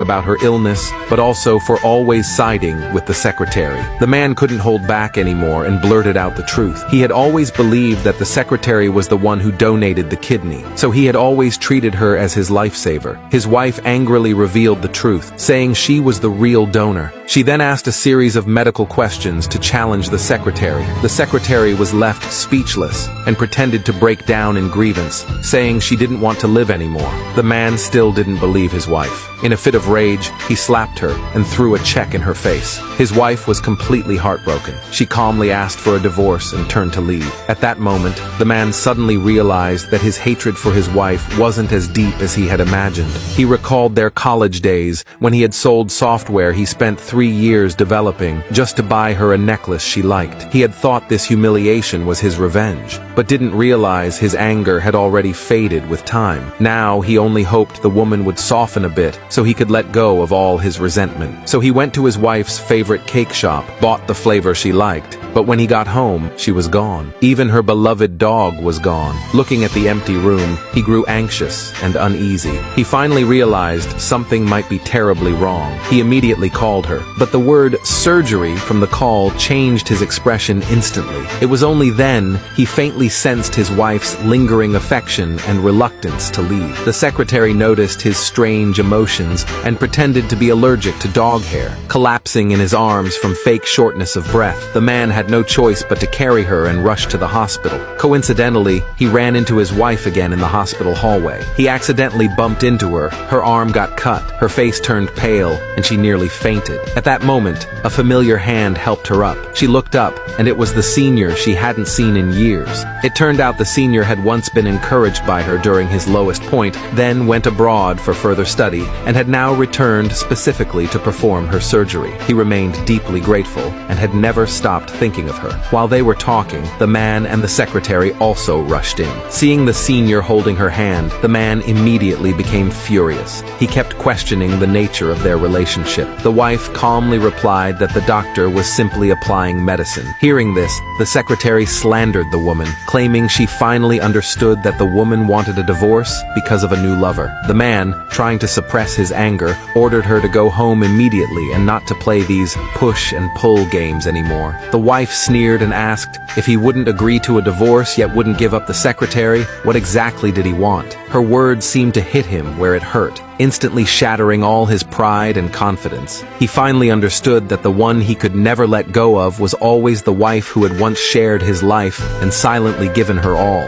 about her illness, but also for always siding with the secretary. The man couldn't hold back anymore and blurted out the truth. He had always believed that the secretary was the one who donated the kidney, so he had always treated her as his lifesaver. His wife angrily revealed the truth, saying she was the real donor. She then asked a series of medical questions to challenge the secretary. The secretary was left speechless and pretended to break down in grievance, saying she didn't want to live anymore. The man still didn't believe his wife. In a fit of rage, he slapped her and threw a check in her face. His wife was completely heartbroken. She calmly asked for a divorce and turned to leave. At that moment, the man suddenly realized that his hatred for his wife wasn't as deep as he had imagined. He recalled their college days when he had sold software he spent 3 years developing just to buy her a necklace she liked. He had thought this humiliation was his revenge, but didn't realize his anger had already faded with time. Now he only hoped the woman would soften a bit so he could let go of all his resentment. So he went to his wife's favorite cake shop, bought the flavor she liked, but when he got home, she was gone. Even her beloved dog was gone. Looking at the empty room, he grew anxious and uneasy. He finally realized something might be terribly wrong. He immediately called her, but the word surgery from the call changed his expression instantly. It was only then he faintly sensed his wife's lingering affection and reluctance to leave. The secretary noticed his strange emotions and pretended to be allergic to dog hair. Collapsing in his arms from fake shortness of breath, the man had no choice but to carry her and rush to the hospital. Coincidentally, he ran into his wife again in the hospital hallway. He accidentally bumped into her, her arm got cut, her face turned pale, and she nearly fainted. At that moment, a familiar hand helped her up. She looked up, and it was the senior she hadn't seen in years. It turned out the senior had once been encouraged by her during his lowest point, then went abroad for further study, and had now returned specifically to perform her surgery. He remained deeply grateful, and had never stopped thinking of her. While they were talking, the man and the secretary also rushed in. Seeing the senior holding her hand, the man immediately became furious. He kept questioning the nature of their relationship. The wife calmly replied that the doctor was simply applying medicine. Hearing this, the secretary slandered the woman, claiming she finally understood that the woman wanted a divorce because of a new lover. The man, trying to suppress his anger, ordered her to go home immediately and not to play these push and pull games anymore. The wife sneered and asked if he wouldn't agree to a divorce yet wouldn't give up the secretary. What exactly did he want? Her words seemed to hit him where it hurt, instantly shattering all his pride and confidence. He finally understood that the one he could never let go of was always the wife who had once shared his life and silently given her all.